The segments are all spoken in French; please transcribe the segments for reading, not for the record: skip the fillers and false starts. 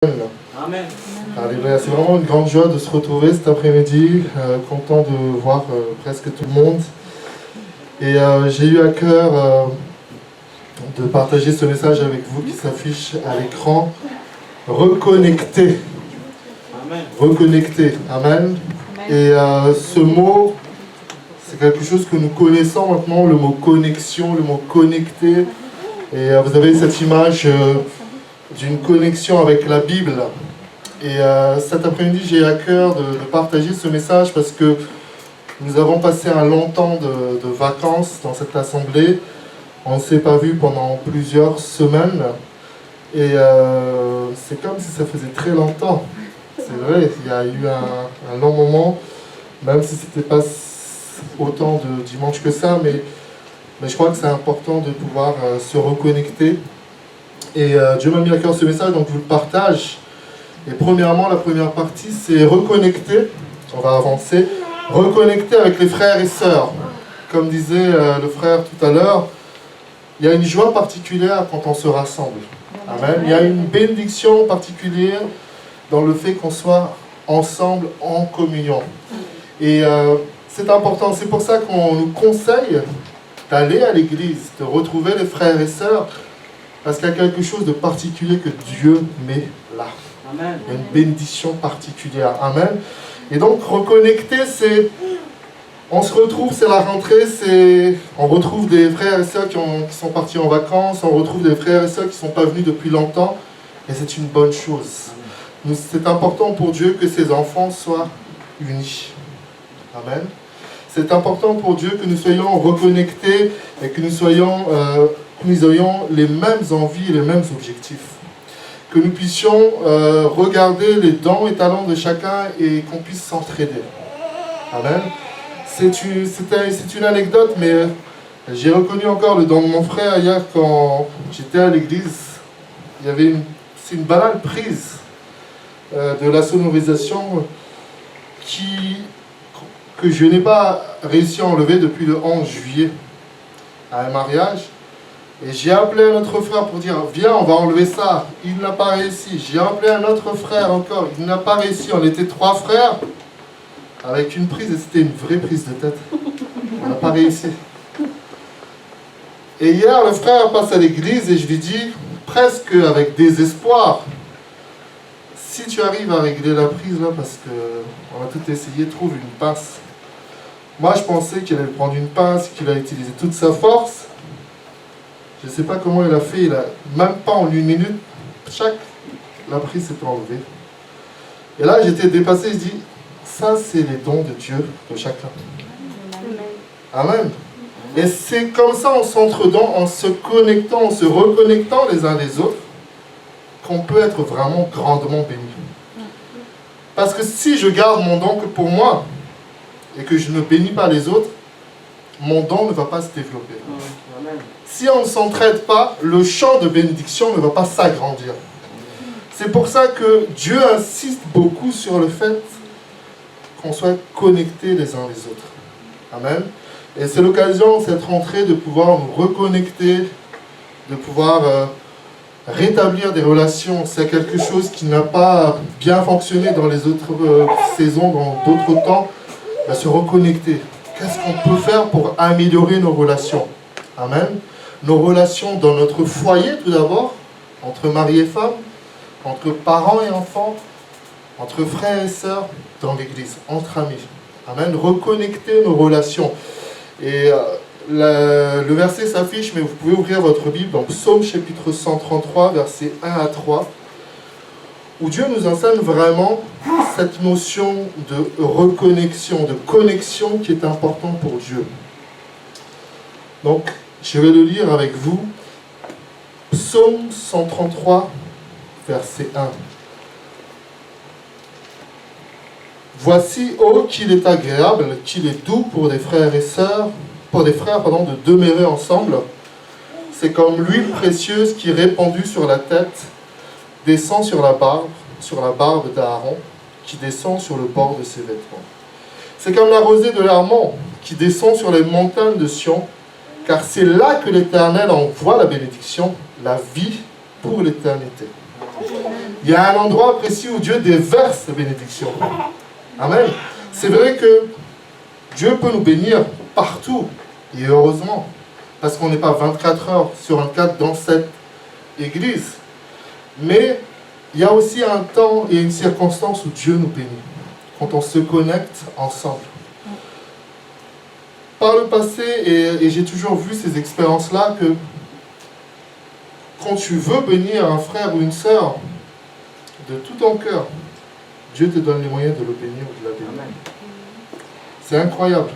Amen. Alléluia. C'est vraiment une grande joie de se retrouver cet après-midi, content de voir presque tout le monde. Et j'ai eu à cœur de partager ce message avec vous qui s'affiche à l'écran. Reconnecter. Amen. Reconnecter. Amen. Et ce mot, c'est quelque chose que nous connaissons maintenant, le mot connexion, le mot connecter. Et vous avez cette image d'une connexion avec la Bible. Et cet après-midi, j'ai à cœur de partager ce message parce que nous avons passé un long temps de vacances dans cette assemblée. On ne s'est pas vu pendant plusieurs semaines. Et c'est comme si ça faisait très longtemps. C'est vrai, il y a eu un long moment, même si ce n'était pas autant de dimanche que ça, mais je crois que c'est important de pouvoir se reconnecter. Et Dieu m'a mis à cœur ce message, donc je vous le partage. Et premièrement, la première partie, c'est reconnecter. On va avancer. Reconnecter avec les frères et sœurs. Comme disait le frère tout à l'heure, il y a une joie particulière quand on se rassemble. Amen. Il y a une bénédiction particulière dans le fait qu'on soit ensemble en communion. Et c'est important. C'est pour ça qu'on nous conseille d'aller à l'église, de retrouver les frères et sœurs, parce qu'il y a quelque chose de particulier que Dieu met là. Amen. Il y a une bénédiction particulière. Amen. Et donc, reconnecter, c'est... On se retrouve, c'est la rentrée, on retrouve des frères et sœurs qui sont partis en vacances, on retrouve des frères et sœurs qui ne sont pas venus depuis longtemps, et c'est une bonne chose. C'est important pour Dieu que ses enfants soient unis. Amen. C'est important pour Dieu que nous soyons reconnectés et que nous ayons les mêmes envies, les mêmes objectifs. Que nous puissions regarder les dons et talents de chacun et qu'on puisse s'entraider. Amen. C'est une anecdote, mais j'ai reconnu encore le don de mon frère hier quand j'étais à l'église. C'est une banale prise de la sonorisation que je n'ai pas réussi à enlever depuis le 11 juillet à un mariage. Et j'ai appelé un autre frère pour dire « Viens, on va enlever ça ». Il n'a pas réussi. J'ai appelé un autre frère encore. Il n'a pas réussi. On était 3 frères avec une prise et c'était une vraie prise de tête. On n'a pas réussi. Et hier, le frère passe à l'église et je lui dis, presque avec désespoir, si tu arrives à régler la prise là, parce qu'on a tout essayé, trouve une pince. Moi, je pensais qu'il allait prendre une pince, qu'il allait utiliser toute sa force. Je ne sais pas comment il a fait, même pas en 1 minute, la prise s'est enlevée. Et là, j'étais dépassé, je dis, ça, c'est les dons de Dieu, de chacun. Amen. Et c'est comme ça, en s'entre-donnant, en se connectant, en se reconnectant les uns les autres, qu'on peut être vraiment grandement béni. Parce que si je garde mon don que pour moi, et que je ne bénis pas les autres, mon don ne va pas se développer. Si on ne s'entraide pas, le champ de bénédiction ne va pas s'agrandir. C'est pour ça que Dieu insiste beaucoup sur le fait qu'on soit connectés les uns les autres. Amen. Et c'est l'occasion, cette rentrée, de pouvoir nous reconnecter, de pouvoir rétablir des relations. C'est quelque chose qui n'a pas bien fonctionné dans les autres saisons, dans d'autres temps. Se reconnecter. Qu'est-ce qu'on peut faire pour améliorer nos relations? Amen. Nos relations dans notre foyer, tout d'abord, entre mari et femme, entre parents et enfants, entre frères et sœurs, dans l'église, entre amis. Amen. Reconnecter nos relations. Et le verset s'affiche, mais vous pouvez ouvrir votre Bible dans Psaume chapitre 133, versets 1 à 3, où Dieu nous enseigne vraiment cette notion de reconnexion, de connexion qui est importante pour Dieu. Donc, je vais le lire avec vous. Psaume 133, verset 1. Voici, ô qu'il est agréable, qu'il est doux pour des frères et sœurs, de demeurer ensemble. C'est comme l'huile précieuse qui, répandue sur la tête, descend sur la barbe d'Aaron, qui descend sur le bord de ses vêtements. C'est comme la rosée de l'Hermon, qui descend sur les montagnes de Sion, car c'est là que l'Éternel envoie la bénédiction, la vie pour l'éternité. Il y a un endroit précis où Dieu déverse la bénédiction. Amen. C'est vrai que Dieu peut nous bénir partout, et heureusement, parce qu'on n'est pas 24 heures sur 24 dans cette église. Mais il y a aussi un temps et une circonstance où Dieu nous bénit, quand on se connecte ensemble. Par le passé, et j'ai toujours vu ces expériences-là, que quand tu veux bénir un frère ou une sœur de tout ton cœur, Dieu te donne les moyens de le bénir ou de la bénir. C'est incroyable.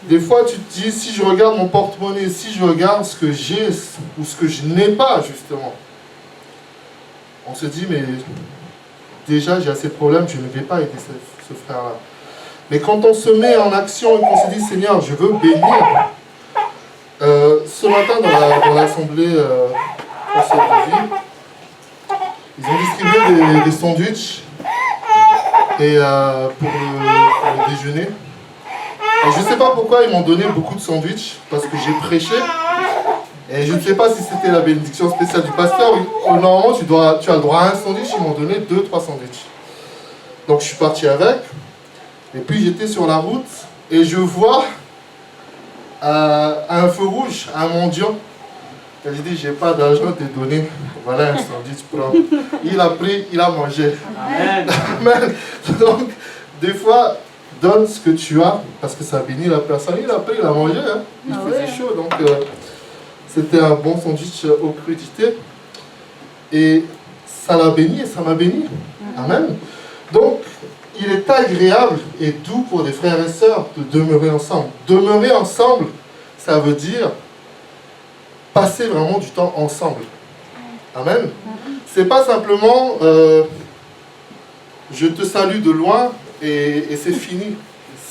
Des fois, tu te dis, si je regarde mon porte-monnaie, si je regarde ce que j'ai ou ce que je n'ai pas, justement, on se dit, mais déjà, j'ai assez de problèmes, je ne vais pas aider ce frère-là. Mais quand on se met en action et qu'on se dit, Seigneur, je veux bénir, ce matin, dans l'assemblée Conseil de vie, ils ont distribué des sandwichs et, pour le déjeuner. Et je ne sais pas pourquoi ils m'ont donné beaucoup de sandwichs, parce que j'ai prêché. Et je ne sais pas si c'était la bénédiction spéciale du pasteur. Normalement, tu as le droit à un sandwich, ils m'ont donné 2-3 sandwichs. Donc je suis parti avec. Et puis j'étais sur la route et je vois un feu rouge, un mendiant. Et j'ai dit, j'ai pas d'argent à te donner. Voilà un sandwich, prends. Il a pris, il a mangé. Amen. Amen. Donc, des fois, donne ce que tu as, parce que ça bénit la personne. Il a pris, il a mangé. Hein. Il faisait chaud, donc c'était un bon sandwich aux crudités. Et ça l'a béni et ça m'a béni. Amen. Donc, il est agréable et doux pour des frères et sœurs de demeurer ensemble. Demeurer ensemble, ça veut dire passer vraiment du temps ensemble. Amen. C'est pas simplement je te salue de loin et c'est fini.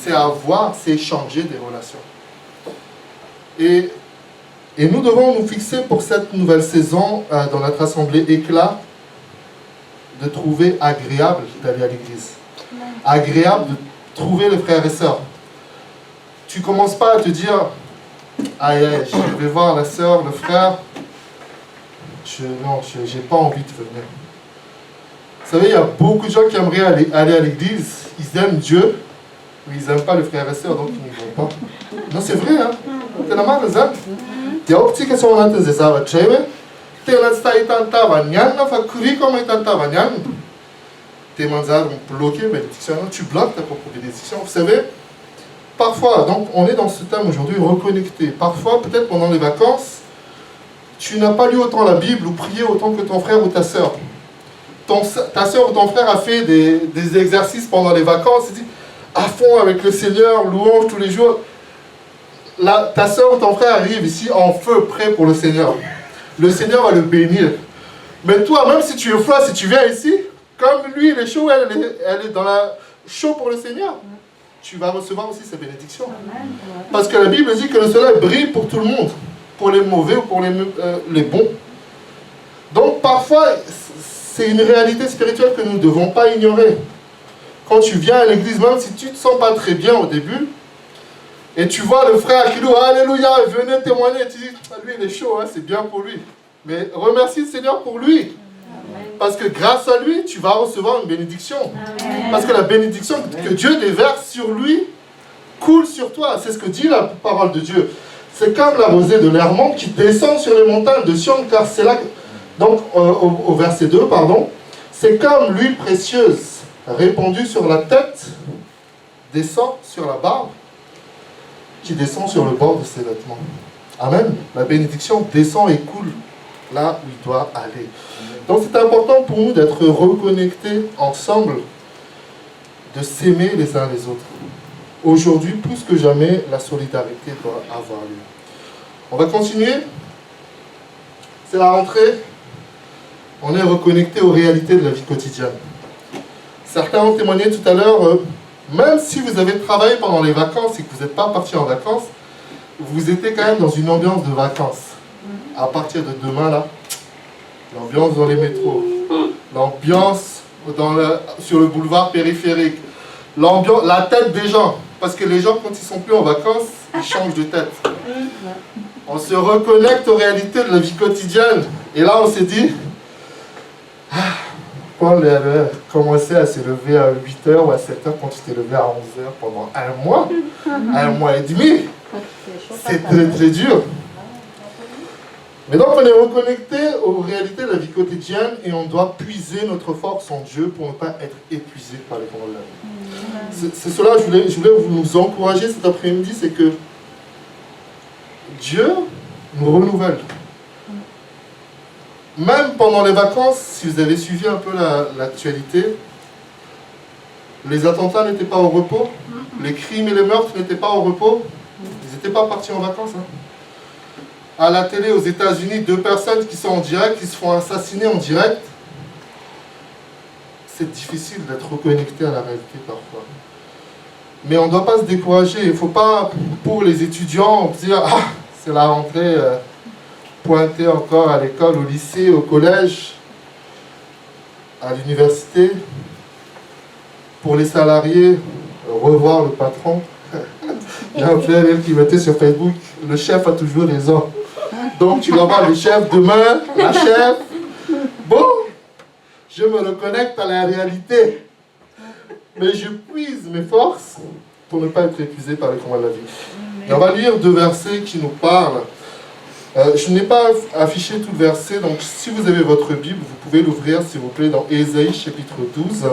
C'est avoir, c'est échanger des relations. Et nous devons nous fixer pour cette nouvelle saison dans notre assemblée Éclat de trouver agréable d'aller à l'église. Agréable de trouver les frères et sœurs. Tu ne commences pas à te dire aïe, aïe, je vais voir la sœur, le frère. Non, je n'ai pas envie de venir. Vous savez, il y a beaucoup de gens qui aimeraient aller à l'église. Ils aiment Dieu, mais ils n'aiment pas les frères et sœurs, donc ils n'y vont pas. Non, c'est vrai, hein? C'est la marque, ça. Il y a aussi que sont en train de se savoir. Tu bloques ta propre bénédiction. Vous savez, parfois, donc on est dans ce thème aujourd'hui, reconnecté. Parfois, peut-être pendant les vacances, tu n'as pas lu autant la Bible ou prié autant que ton frère ou ta sœur. Ta sœur ou ton frère a fait des exercices pendant les vacances, il dit à fond avec le Seigneur, louange tous les jours. Là, ta sœur ou ton frère arrive ici en feu, prêt pour le Seigneur. Le Seigneur va le bénir. Mais toi, même si tu es froid, si tu viens ici, comme lui, il est chaud, elle est dans la chaud pour le Seigneur, tu vas recevoir aussi ses bénédictions. Parce que la Bible dit que le soleil brille pour tout le monde, pour les mauvais ou pour les bons. Donc parfois, c'est une réalité spirituelle que nous ne devons pas ignorer. Quand tu viens à l'église, même si tu ne te sens pas très bien au début, et tu vois le frère qui loue, alléluia, venez témoigner, tu dis, lui il est chaud, hein, c'est bien pour lui. Mais remercie le Seigneur pour lui. Parce que grâce à lui, tu vas recevoir une bénédiction. Amen. Parce que la bénédiction que Dieu déverse sur lui coule sur toi. C'est ce que dit la parole de Dieu. C'est comme la rosée de l'Hermont qui descend sur les montagnes de Sion, car c'est là que... Donc, au verset 2, pardon, c'est comme l'huile précieuse répandue sur la tête, descend sur la barbe, qui descend sur le bord de ses vêtements. Amen. La bénédiction descend et coule là où il doit aller. Donc c'est important pour nous d'être reconnectés ensemble, de s'aimer les uns les autres. Aujourd'hui, plus que jamais, la solidarité doit avoir lieu. On va continuer. C'est la rentrée. On est reconnecté aux réalités de la vie quotidienne. Certains ont témoigné tout à l'heure, même si vous avez travaillé pendant les vacances et que vous n'êtes pas parti en vacances, vous étiez quand même dans une ambiance de vacances. À partir de demain, là, l'ambiance dans les métros, l'ambiance sur le boulevard périphérique, l'ambiance, la tête des gens. Parce que les gens, quand ils ne sont plus en vacances, ils changent de tête. On se reconnecte aux réalités de la vie quotidienne. Et là, on s'est dit, prendre le RER, commencer à se lever à 8h ou à 7h quand tu t'es levé à 11h pendant un mois et demi. C'est très très dur. Mais donc on est reconnecté aux réalités de la vie quotidienne et on doit puiser notre force en Dieu pour ne pas être épuisé par les combats de la vie. C'est cela que je voulais vous encourager cet après-midi, c'est que Dieu nous renouvelle. Même pendant les vacances, si vous avez suivi un peu l'actualité, les attentats n'étaient pas au repos, les crimes et les meurtres n'étaient pas au repos, ils n'étaient pas partis en vacances. À la télé aux États-Unis, 2 personnes qui sont en direct, qui se font assassiner en direct. C'est difficile d'être reconnecté à la réalité parfois. Mais on ne doit pas se décourager. Il ne faut pas, pour les étudiants, dire « Ah, c'est la rentrée, pointer encore à l'école, au lycée, au collège, à l'université. » Pour les salariés, revoir le patron. Il y a un frère qui mettait sur Facebook « Le chef a toujours raison. » Donc tu vas voir le chef demain, la chef. Bon, je me reconnecte à la réalité. Mais je puise mes forces pour ne pas être épuisé par les combats de la vie. Et on va lire 2 versets qui nous parlent. Je n'ai pas affiché tout le verset, donc si vous avez votre Bible, vous pouvez l'ouvrir s'il vous plaît dans Ésaïe chapitre 12.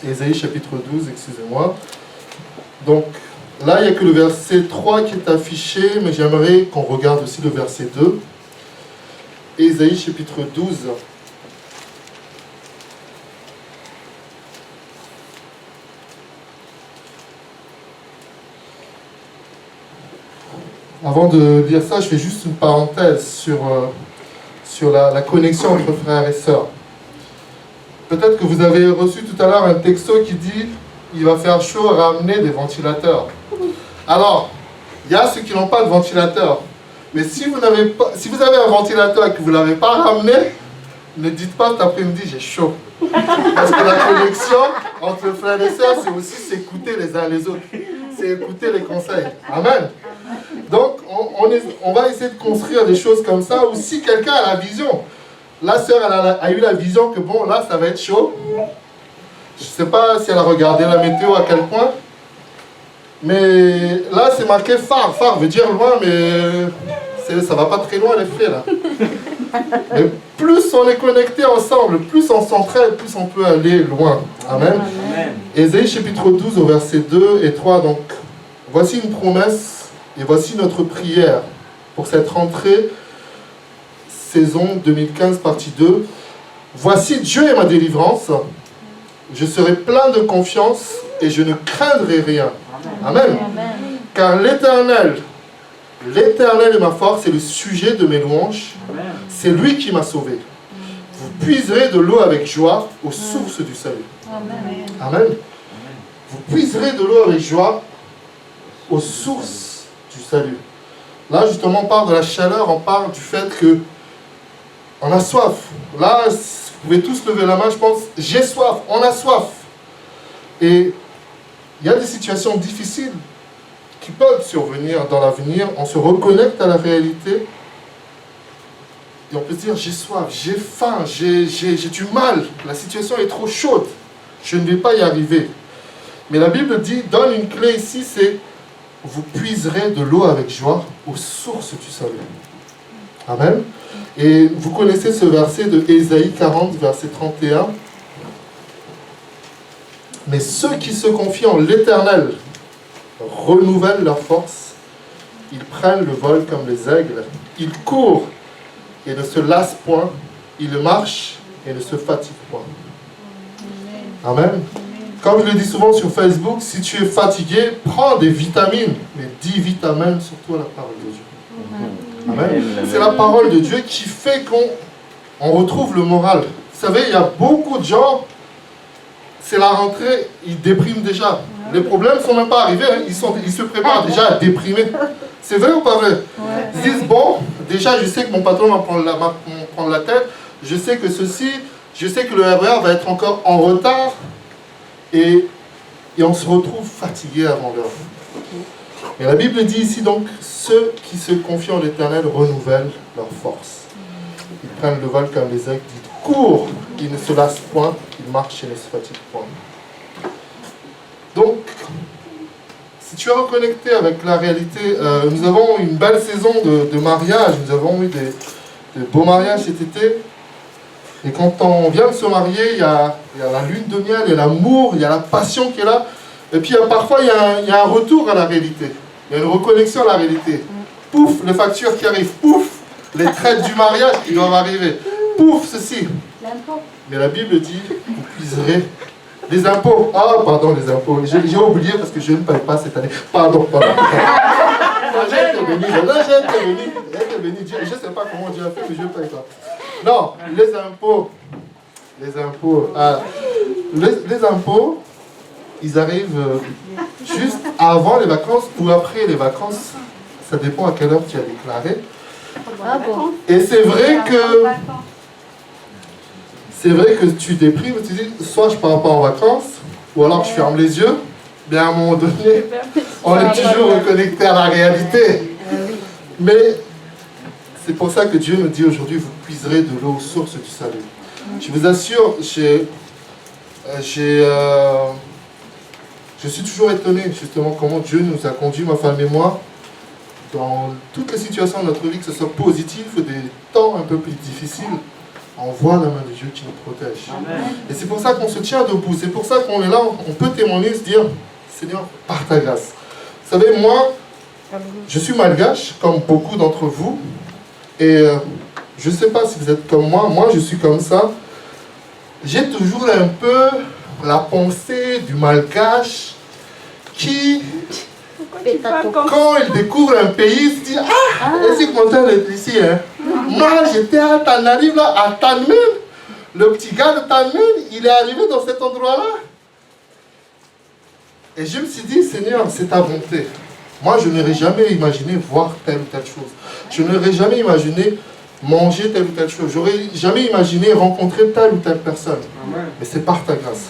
Ésaïe chapitre 12, excusez-moi. Donc là, il n'y a que le verset 3 qui est affiché, mais j'aimerais qu'on regarde aussi le verset 2. Ésaïe chapitre 12. Avant de lire ça, je fais juste une parenthèse sur la connexion entre frères et sœurs. Peut-être que vous avez reçu tout à l'heure un texto qui dit « Il va faire chaud, ramener des ventilateurs ». Alors, il y a ceux qui n'ont pas de ventilateur. Mais si vous avez un ventilateur et que vous ne l'avez pas ramené, ne dites pas cet après-midi « j'ai chaud ». Parce que la connexion entre frères et sœurs, c'est aussi s'écouter les uns les autres. C'est écouter les conseils. Amen. Donc, on va essayer de construire des choses comme ça, ou si quelqu'un a la vision. La sœur, elle a eu la vision que bon, là, ça va être chaud. Je ne sais pas si elle a regardé la météo à quel point. Mais là, c'est marqué phare. Phare veut dire loin, mais ça va pas très loin, les faits, là. Mais plus on est connectés ensemble, plus on s'entraide, plus on peut aller loin. Amen. Amen. Ésaïe chapitre 12 au verset 2 et 3. Donc, voici une promesse et voici notre prière pour cette rentrée saison 2015 partie 2. Voici Dieu est ma délivrance. Je serai plein de confiance et je ne craindrai rien. Amen. Amen. Car l'Éternel est ma force et le sujet de mes louanges. C'est lui qui m'a sauvé. Vous puiserez de l'eau avec joie aux sources du salut. Amen. Amen. Vous puiserez de l'eau avec joie aux sources du salut. Là, justement, on parle de la chaleur, on parle du fait que on a soif. Là, vous pouvez tous lever la main, je pense, j'ai soif, on a soif. Et il y a des situations difficiles qui peuvent survenir dans l'avenir. On se reconnecte à la réalité et on peut se dire, j'ai soif, j'ai faim, j'ai du mal, la situation est trop chaude, je ne vais pas y arriver. Mais la Bible donne une clé ici, c'est vous puiserez de l'eau avec joie aux sources du salut. Amen. Et vous connaissez ce verset de Ésaïe 40, verset 31. Mais ceux qui se confient en l'Éternel renouvellent leur force. Ils prennent le vol comme les aigles. Ils courent et ne se lassent point. Ils marchent et ne se fatiguent point. Amen. Comme je le dis souvent sur Facebook, si tu es fatigué, prends des vitamines. Mais 10 vitamines, surtout à la parole de Dieu. Amen. C'est la parole de Dieu qui fait qu'on retrouve le moral. Vous savez, il y a beaucoup de gens, c'est la rentrée, ils dépriment déjà. Les problèmes ne sont même pas arrivés, hein. Ils se préparent déjà à déprimer. C'est vrai ou pas vrai? Ils disent, bon, déjà je sais que mon patron va prendre la tête, je sais que ceci, je sais que le RER va être encore en retard, et on se retrouve fatigué avant l'heure. Et la Bible dit ici donc, ceux qui se confient en l'Éternel renouvellent leur force. Ils prennent le vol comme les aigles, ils courent, ils ne se lassent point, ils marchent et ne se fatiguent point. Donc, si tu es reconnecté avec la réalité, nous avons une belle saison de mariage, nous avons eu de beaux mariages cet été. Et quand on vient de se marier, il y a la lune de miel, il y a l'amour, il y a la passion qui est là. Et puis parfois, il y a un retour à la réalité. Il y a une reconnexion à la réalité. Pouf, les factures qui arrivent. Pouf, les traites du mariage qui doivent arriver. Pouf, ceci. Mais la Bible dit, vous puiserez les impôts. Ah, pardon, les impôts. J'ai oublié parce que je ne paye pas cette année. Pardon. J'ai été béni. Je ne sais pas comment Dieu a fait, mais je ne paye pas. Non, les impôts. Les impôts, ils arrivent juste avant les vacances ou après les vacances. Ça dépend à quelle heure tu as déclaré. Ah bon. Et c'est vrai que tu déprimes, tu dis, soit je pars pas en vacances, ou alors je ferme les yeux. Mais à un moment donné, on est toujours reconnecté à la réalité. Mais c'est pour ça que Dieu nous dit aujourd'hui, vous puiserez de l'eau aux sources du salut. Je vous assure, je suis toujours étonné justement comment Dieu nous a conduits, ma femme et moi, dans toutes les situations de notre vie, que ce soit positif ou des temps un peu plus difficiles. On voit la main de Dieu qui nous protège. Amen. Et c'est pour ça qu'on se tient debout. C'est pour ça qu'on est là, on peut témoigner, se dire, Seigneur, par ta grâce. Vous savez, moi, je suis malgache, comme beaucoup d'entre vous. Et je ne sais pas si vous êtes comme moi je suis comme ça. J'ai toujours un peu la pensée du malgache qui, quand il découvre un pays, il se dit, je suis content d'être ici. Hein. Moi, j'étais à Tanarive, là, à Tanmen. Le petit gars de Tanmen, il est arrivé dans cet endroit-là. Et je me suis dit, Seigneur, c'est ta bonté. Moi, je n'aurais jamais imaginé voir telle ou telle chose. Je n'aurais jamais imaginé manger telle ou telle chose. J'aurais jamais imaginé rencontrer telle ou telle personne. Mais c'est par ta grâce.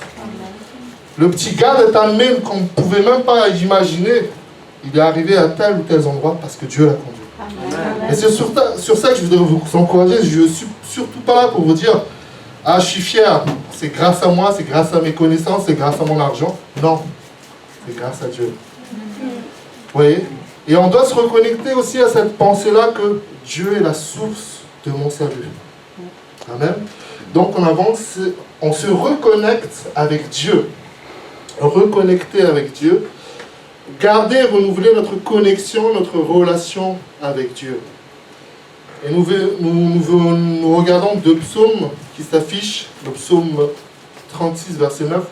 Le petit gars de Tanmen qu'on ne pouvait même pas imaginer, il est arrivé à tel ou tel endroit parce que Dieu l'a conduit. Et c'est sur ça que je voudrais vous encourager. Je ne suis surtout pas là pour vous dire, je suis fier, c'est grâce à moi, c'est grâce à mes connaissances, c'est grâce à mon argent. Non, c'est grâce à Dieu. Vous voyez? Et on doit se reconnecter aussi à cette pensée-là que Dieu est la source de mon salut. Amen. Donc on avance, on se reconnecte avec Dieu. Reconnecter avec Dieu. Garder et renouveler notre connexion, notre relation avec Dieu. Et nous regardons deux psaumes qui s'affichent, le psaume 36, verset 9.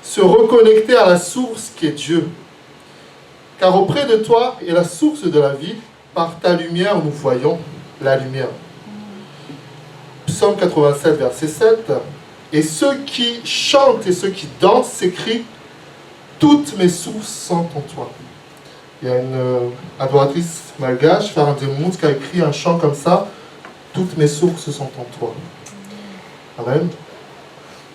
Se reconnecter à la source qui est Dieu. Car auprès de toi est la source de la vie, par ta lumière nous voyons la lumière. Psaume 87, verset 7. Et ceux qui chantent et ceux qui dansent s'écrient, toutes mes sources sont en toi. Il y a une adoratrice malgache, Farah Demout, qui a écrit un chant comme ça, toutes mes sources sont en toi. Amen.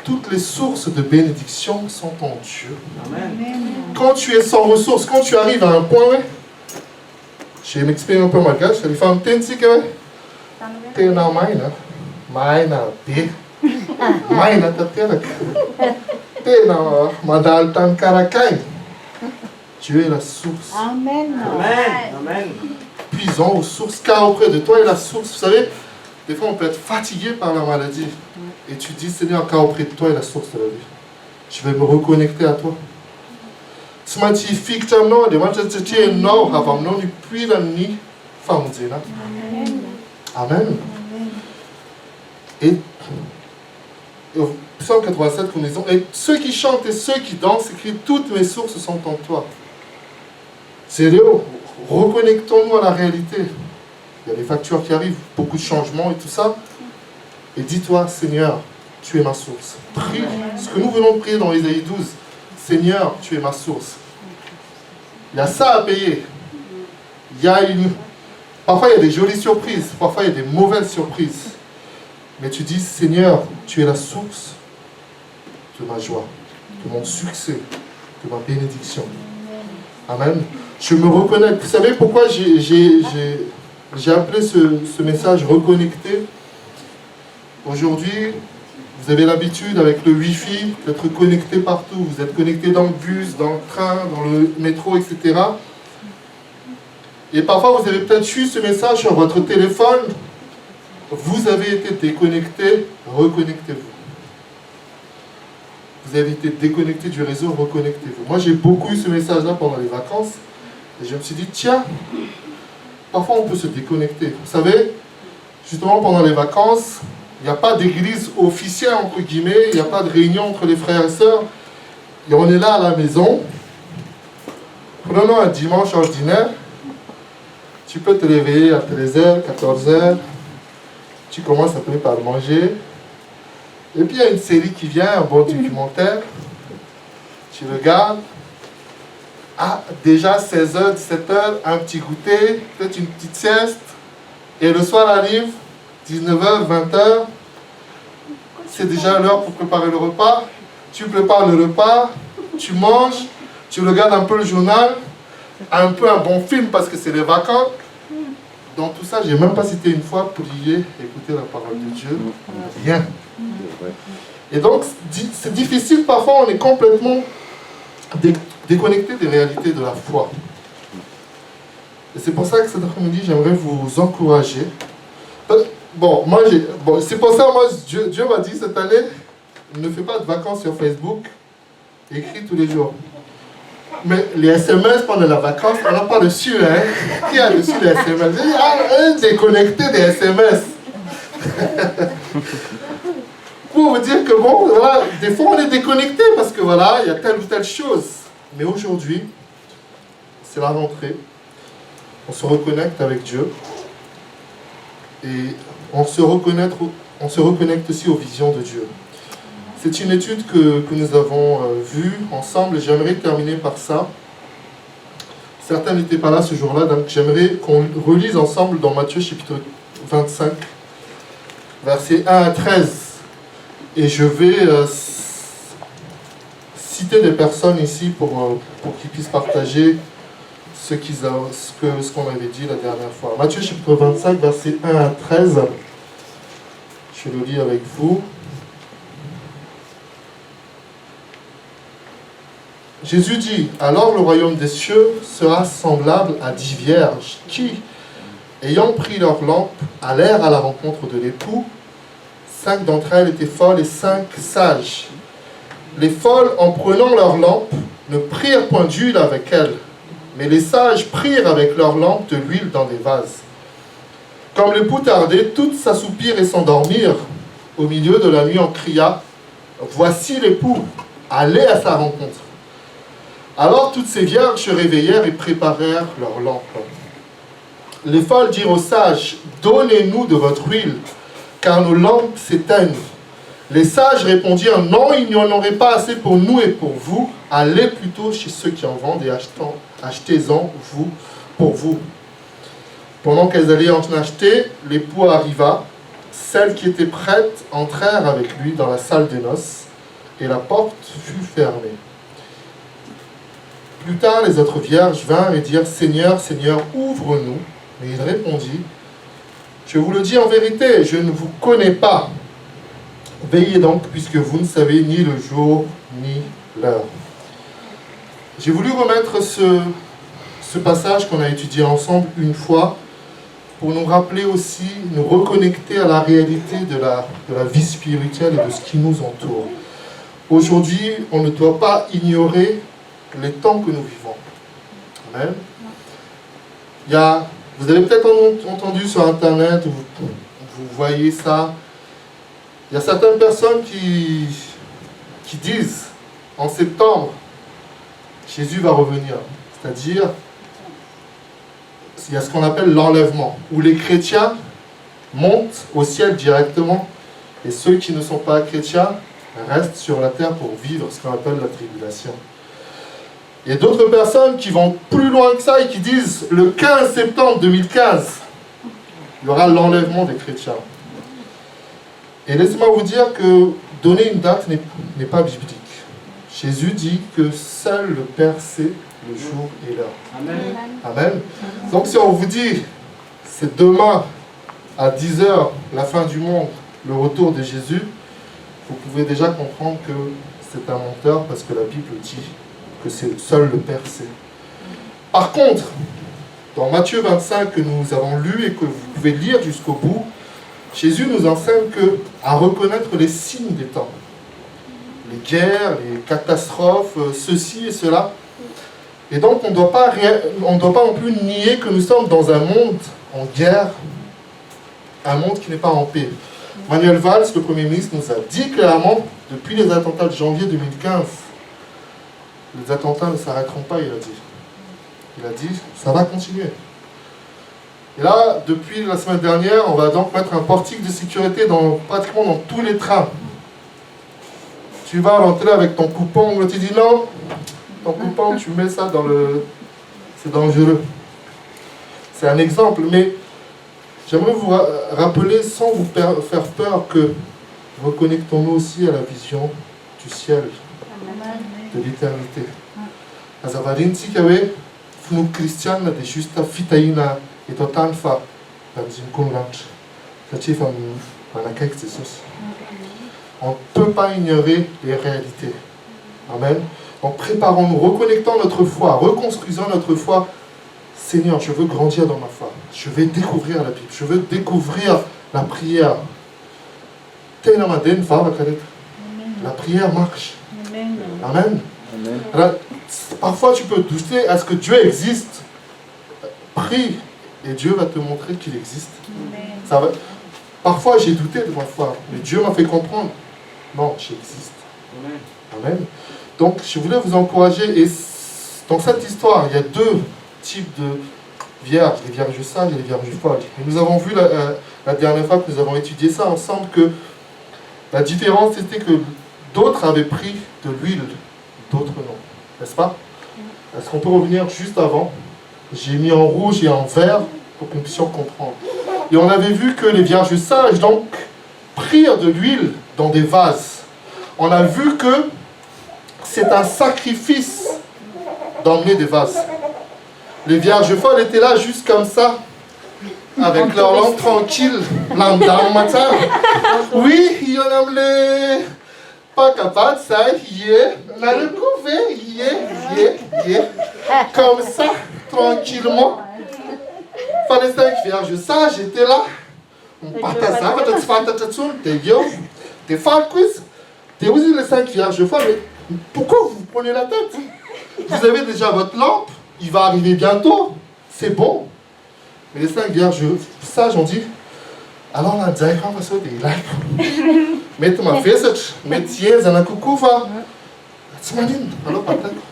Toutes les sources de bénédiction sont en Dieu. Amen. Quand tu es sans ressources, quand tu arrives à un point, je vais m'exprimer un peu malgache, les femmes tensi que t'es na maina, maina te, maina taterak, t'es na madal tan karakai. Dieu est la source. Amen. Amen. Puisons aux sources, car auprès de toi est la source. Vous savez, des fois on peut être fatigué par la maladie. Et tu dis, Seigneur, car auprès de toi est la source de la vie. Je vais me reconnecter à toi. Ce matin, fique ta nom, de matin, tu es non, avant non, puis la nuit, femme là. Amen. Et au Psaume 87, nous disons, et ceux qui chantent et ceux qui dansent écrivent, toutes mes sources sont en toi. Sérieux, reconnectons-nous à la réalité. Il y a des factures qui arrivent, beaucoup de changements et tout ça. Et dis-toi, Seigneur, tu es ma source. Prie ce que nous venons de prier dans Ésaïe 12. Seigneur, tu es ma source. Il y a ça à payer. Parfois, il y a des jolies surprises. Parfois, il y a des mauvaises surprises. Mais tu dis, Seigneur, tu es la source de ma joie, de mon succès, de ma bénédiction. Amen. Je me reconnais. Vous savez pourquoi j'ai appelé ce message reconnecté? Aujourd'hui, vous avez l'habitude avec le Wi-Fi d'être connecté partout. Vous êtes connecté dans le bus, dans le train, dans le métro, etc. Et parfois, vous avez peut-être eu ce message sur votre téléphone. Vous avez été déconnecté, reconnectez-vous. Vous avez été déconnecté du réseau, reconnectez-vous. Moi, j'ai beaucoup eu ce message-là pendant les vacances. Et je me suis dit, tiens, parfois on peut se déconnecter. Vous savez, justement pendant les vacances, il n'y a pas d'église officielle, entre guillemets, il n'y a pas de réunion entre les frères et sœurs. Et on est là à la maison. Prenons un dimanche ordinaire. Tu peux te réveiller à 13h, 14h. Tu commences à préparer par manger. Et puis il y a une série qui vient, un bon documentaire. Tu regardes. Ah, déjà 16h, 17h, un petit goûter, peut-être une petite sieste. Et le soir arrive, 19h, 20h. C'est déjà l'heure pour préparer le repas. Tu prépares le repas, tu manges, tu regardes un peu le journal, un peu un bon film parce que c'est les vacances. Dans tout ça, je n'ai même pas cité une fois prier, écouter la parole de Dieu. Rien. Et donc, c'est difficile, parfois on est complètement déconnecté des réalités de la foi. Et c'est pour ça que cet après-midi, j'aimerais vous encourager. Bon, c'est pour ça, moi, Dieu m'a dit cette année, ne fais pas de vacances sur Facebook, écris tous les jours. Mais les SMS pendant la vacance, on n'a pas reçu, hein? Qui a reçu les SMS? Il y a un déconnecté des SMS. Pour vous dire que bon, voilà, des fois on est déconnecté parce que voilà, il y a telle ou telle chose. Mais aujourd'hui, c'est la rentrée. On se reconnecte avec Dieu. Et on se reconnecte aussi aux visions de Dieu. C'est une étude que nous avons vue ensemble. J'aimerais terminer par ça. Certains n'étaient pas là ce jour-là, donc j'aimerais qu'on relise ensemble dans Matthieu chapitre 25, versets 1 à 13. Et je vais citer des personnes ici pour qu'ils puissent partager ce qu'on avait dit la dernière fois. Matthieu chapitre 25, versets 1 à 13. Je le lis avec vous. Jésus dit, alors le royaume des cieux sera semblable à 10 vierges qui, ayant pris leurs lampes, allèrent à la rencontre de l'époux. 5 d'entre elles étaient folles et 5 sages. Les folles, en prenant leurs lampes, ne prirent point d'huile avec elles, mais les sages prirent avec leurs lampes de l'huile dans des vases. Comme l'époux tardait, toutes s'assoupirent et s'endormirent. Au milieu de la nuit, on cria, voici l'époux, allez à sa rencontre. Alors toutes ces vierges se réveillèrent et préparèrent leurs lampes. Les folles dirent aux sages, donnez-nous de votre huile, car nos lampes s'éteignent. Les sages répondirent, non, il n'y en aurait pas assez pour nous et pour vous. Allez plutôt chez ceux qui en vendent et achetez-en vous pour vous. Pendant qu'elles allaient en acheter, l'époux arriva. Celles qui étaient prêtes entrèrent avec lui dans la salle des noces, et la porte fut fermée. Plus tard, les autres vierges vinrent et dirent, Seigneur, Seigneur, ouvre-nous. Mais il répondit, je vous le dis en vérité, je ne vous connais pas. Veillez donc, puisque vous ne savez ni le jour ni l'heure. J'ai voulu remettre ce passage qu'on a étudié ensemble une fois pour nous rappeler aussi, nous reconnecter à la réalité de la vie spirituelle et de ce qui nous entoure. Aujourd'hui, on ne doit pas ignorer les temps que nous vivons. Amen. Vous avez peut-être entendu sur Internet, vous voyez ça. Il y a certaines personnes qui disent, en septembre, Jésus va revenir. C'est-à-dire, il y a ce qu'on appelle l'enlèvement, où les chrétiens montent au ciel directement, et ceux qui ne sont pas chrétiens restent sur la terre pour vivre ce qu'on appelle la tribulation. Il y a d'autres personnes qui vont plus loin que ça et qui disent, le 15 septembre 2015, il y aura l'enlèvement des chrétiens. Et laissez-moi vous dire que donner une date n'est pas biblique. Jésus dit que seul le Père sait le jour et l'heure. Amen. Amen. Donc si on vous dit, c'est demain à 10h, la fin du monde, le retour de Jésus, vous pouvez déjà comprendre que c'est un menteur parce que la Bible dit que c'est seul le Père sait. Par contre, dans Matthieu 25 que nous avons lu et que vous pouvez lire jusqu'au bout, Jésus nous enseigne à reconnaître les signes des temps. Les guerres, les catastrophes, ceci et cela. Et donc on ne doit pas non plus nier que nous sommes dans un monde en guerre, un monde qui n'est pas en paix. Manuel Valls, le Premier ministre, nous a dit clairement, depuis les attentats de janvier 2015, les attentats ne s'arrêteront pas, il a dit. Il a dit, ça va continuer. Et là, depuis la semaine dernière, on va donc mettre un portique de sécurité pratiquement dans tous les trains. Tu vas rentrer avec ton coupon, tu dis non, ton coupon, tu mets ça dans le... C'est dangereux. C'est un exemple, mais j'aimerais vous rappeler, sans vous faire peur, que reconnectons-nous aussi à la vision du ciel, de l'éternité. Azavarinti kawe, funu Christian de justa fitaina et totanfa, dans une convaincre. C'est on ne peut pas ignorer les réalités. Amen. Donc préparons-nous, reconnectons notre foi, reconstruisons notre foi. Seigneur, je veux grandir dans ma foi. Je vais découvrir la Bible. Je veux découvrir la prière. La prière marche. Amen. Amen. Alors, parfois tu peux douter, est-ce que Dieu existe? Prie et Dieu va te montrer qu'il existe. Ça va... Parfois j'ai douté de ma foi, mais Dieu m'a fait comprendre. Non, j'existe. Amen. Donc je voulais vous encourager. Et dans cette histoire, il y a deux types de vierges, les vierges sages et les vierges folles. Et nous avons vu la dernière fois que nous avons étudié ça ensemble que la différence était que d'autres avaient pris de l'huile, d'autres non. N'est-ce pas? Est-ce qu'on peut revenir juste avant? J'ai mis en rouge et en vert pour qu'on puisse comprendre. Et on avait vu que les vierges sages donc prirent de l'huile dans des vases. On a vu que c'est un sacrifice d'emmener des vases. Les vierges folles étaient là juste comme ça, avec leur langue tranquille, lambda au matin. Oui, il y en a les... Pas capable, ça y est. On a recouvert, comme ça, tranquillement. Fallait 5 vierges sages, j'étais là. On partage ça, t'es fan quiz. T'es aussi les 5 vierges folles, mais pourquoi vous prenez la tête? Vous avez déjà votre lampe, il va arriver bientôt, c'est bon. Mais les 5 vierges sages ont dit, alors là, on va sauter là. Mettez ma fesse, mettez un coucou, alors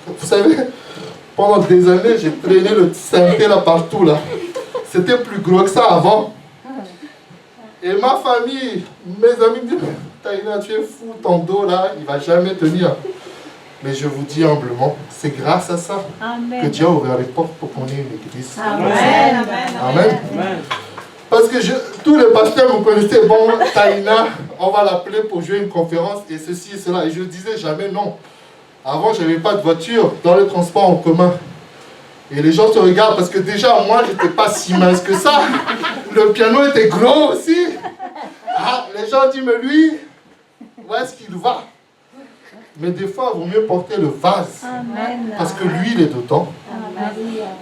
vous savez, pendant des années, j'ai traîné le synthé là partout là. C'était plus gros que ça avant. Et ma famille, mes amis me disent, Taïna, tu es fou, ton dos là, il ne va jamais tenir. Mais je vous dis humblement, c'est grâce à ça que Dieu a ouvert les portes pour qu'on ait une église. Amen. Amen. Amen. Parce que tous les pasteurs me connaissaient, bon, Taïna, on va l'appeler pour jouer une conférence et ceci et cela. Et je ne disais jamais non. Avant, je n'avais pas de voiture dans les transports en commun. Et les gens se regardent parce que déjà, moi, je n'étais pas si mince que ça. Le piano était gros aussi. Ah, les gens disent, mais lui, où est-ce qu'il va? Mais des fois, il vaut mieux porter le vase. Amen. Parce que l'huile est dedans. Amen.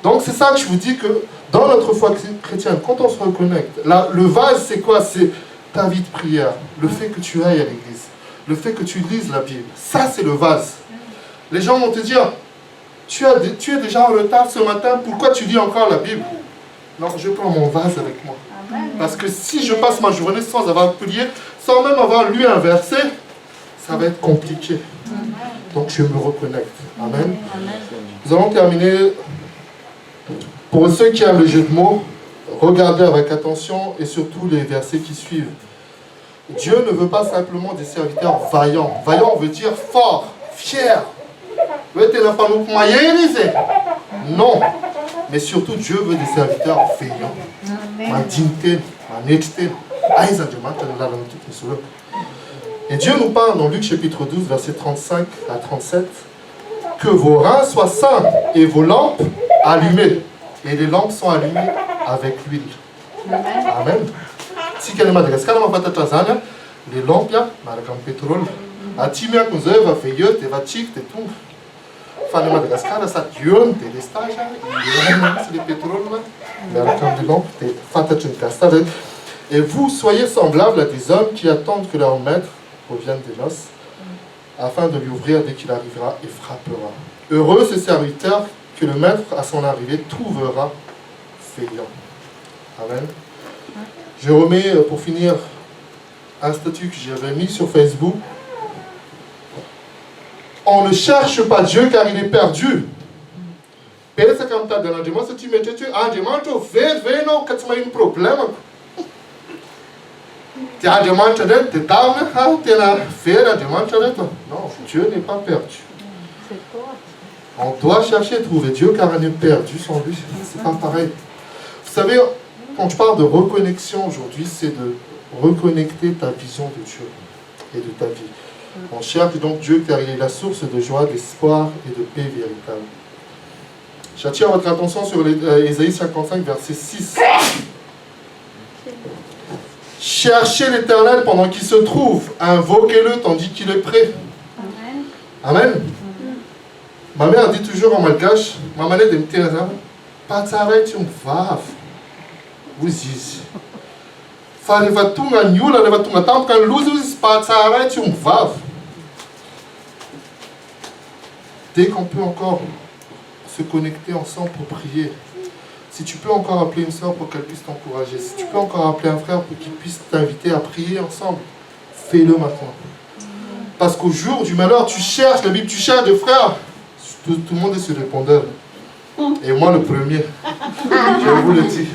Donc, c'est ça que je vous dis que dans notre foi chrétienne, quand on se reconnecte, le vase, c'est quoi? C'est ta vie de prière. Le fait que tu ailles à l'église. Le fait que tu lises la Bible. Ça, c'est le vase. Les gens vont te dire, tu es déjà en retard ce matin, pourquoi tu lis encore la Bible? Non, je prends mon vase avec moi. Amen. Parce que si je passe ma journée sans avoir prié, sans même avoir lu un verset, ça va être compliqué. Amen. Donc je me reconnecte. Amen. Amen. Nous allons terminer. Pour ceux qui aiment le jeu de mots, regardez avec attention et surtout les versets qui suivent. Dieu ne veut pas simplement des serviteurs vaillants. Vaillant veut dire fort, fier. Non. Mais surtout Dieu veut des serviteurs veillants. Et Dieu nous parle dans Luc chapitre 12, versets 35 à 37, que vos reins soient sains et vos lampes allumées. Et les lampes sont allumées avec l'huile. Amen. Si les lampes, marakam pétrole, à Timia Kunze va faire yot, et va chic, et tout. Fan de Madagascar, ça yom, et les stages, c'est les pétroles, marakam les lampes, et fatachin casta. Et vous soyez semblables à des hommes qui attendent que leur maître revienne des noces, afin de lui ouvrir dès qu'il arrivera et frappera. Heureux ce serviteur que le maître, à son arrivée, trouvera feignant. Amen. Je remets, pour finir, un statut que j'avais mis sur Facebook. On ne cherche pas Dieu car il est perdu. Pensa comme ta dans le si tu mets tu as demandé fais non que tu as un problème. Tu as demandé de t'armer, tu as fait la demande non, Dieu n'est pas perdu. On doit chercher à trouver Dieu car il est perdu sans lui. C'est pas pareil. Vous savez, quand je parle de reconnexion aujourd'hui, c'est de reconnecter ta vision de Dieu et de ta vie. On cherche donc Dieu car il est la source de joie, d'espoir et de paix véritable. J'attire votre attention sur Ésaïe 55, verset 6. Cherchez l'Éternel pendant qu'il se trouve, invoquez-le tandis qu'il est prêt. Amen. Ma mère dit toujours en malgache, ma manette de me dire, pas t'arrêter, tu me vas. Vous dites. Fallait va tout gagner, là, va tout gagner, quand l'ouze, pas t'arrêter, tu me vas. Dès qu'on peut encore se connecter ensemble pour prier, si tu peux encore appeler une soeur pour qu'elle puisse t'encourager, si tu peux encore appeler un frère pour qu'il puisse t'inviter à prier ensemble, fais-le maintenant. Parce qu'au jour du malheur, tu cherches la Bible, tu cherches des frères. Tout le monde est sur le répondeur. Et moi le premier. Je vous le dis.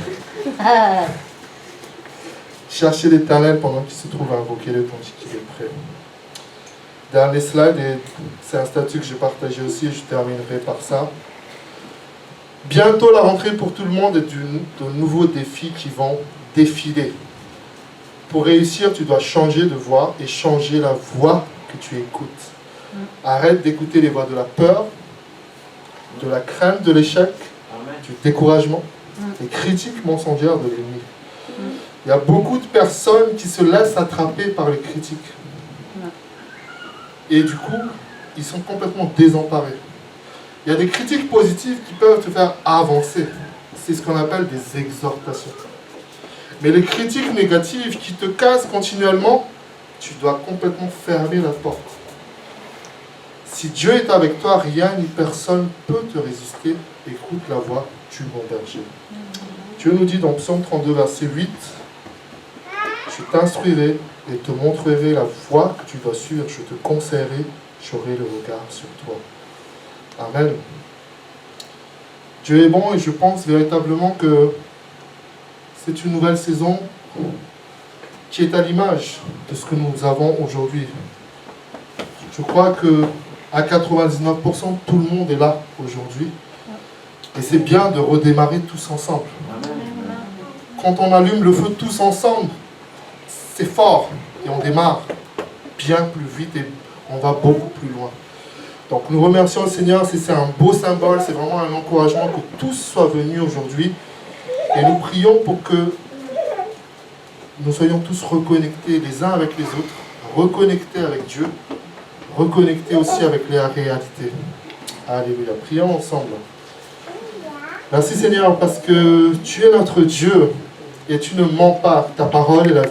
Cherchez l'Éternel pendant qu'il se trouve à invoquer le tandis qu'il est prêt. Dernier slide, et c'est un statut que j'ai partagé aussi, et je terminerai par ça. Bientôt la rentrée pour tout le monde et de nouveaux défis qui vont défiler. Pour réussir, tu dois changer de voix et changer la voix que tu écoutes. Arrête d'écouter les voix de la peur, de la crainte de l'échec, du découragement, des critiques mensongères de l'ennemi. Il y a beaucoup de personnes qui se laissent attraper par les critiques. Et du coup, ils sont complètement désemparés. Il y a des critiques positives qui peuvent te faire avancer. C'est ce qu'on appelle des exhortations. Mais les critiques négatives qui te cassent continuellement, tu dois complètement fermer la porte. Si Dieu est avec toi, rien ni personne peut te résister. Écoute la voix du bon berger. Dieu nous dit dans Psaume 32, verset 8, « Je t'instruirai et te montrerai la voie que tu dois suivre. Je te conseillerai, j'aurai le regard sur toi. » Amen. Dieu est bon et je pense véritablement que c'est une nouvelle saison qui est à l'image de ce que nous avons aujourd'hui. Je crois que à 99%, tout le monde est là aujourd'hui. Et c'est bien de redémarrer tous ensemble. Quand on allume le feu tous ensemble, c'est fort. Et on démarre bien plus vite et on va beaucoup plus loin. Donc nous remercions le Seigneur, c'est un beau symbole, c'est vraiment un encouragement que tous soient venus aujourd'hui. Et nous prions pour que nous soyons tous reconnectés les uns avec les autres, reconnectés avec Dieu, reconnectés aussi avec les réalités. Alléluia. Prions ensemble. Merci Seigneur parce que tu es notre Dieu et tu ne mens pas. Ta parole est la vie.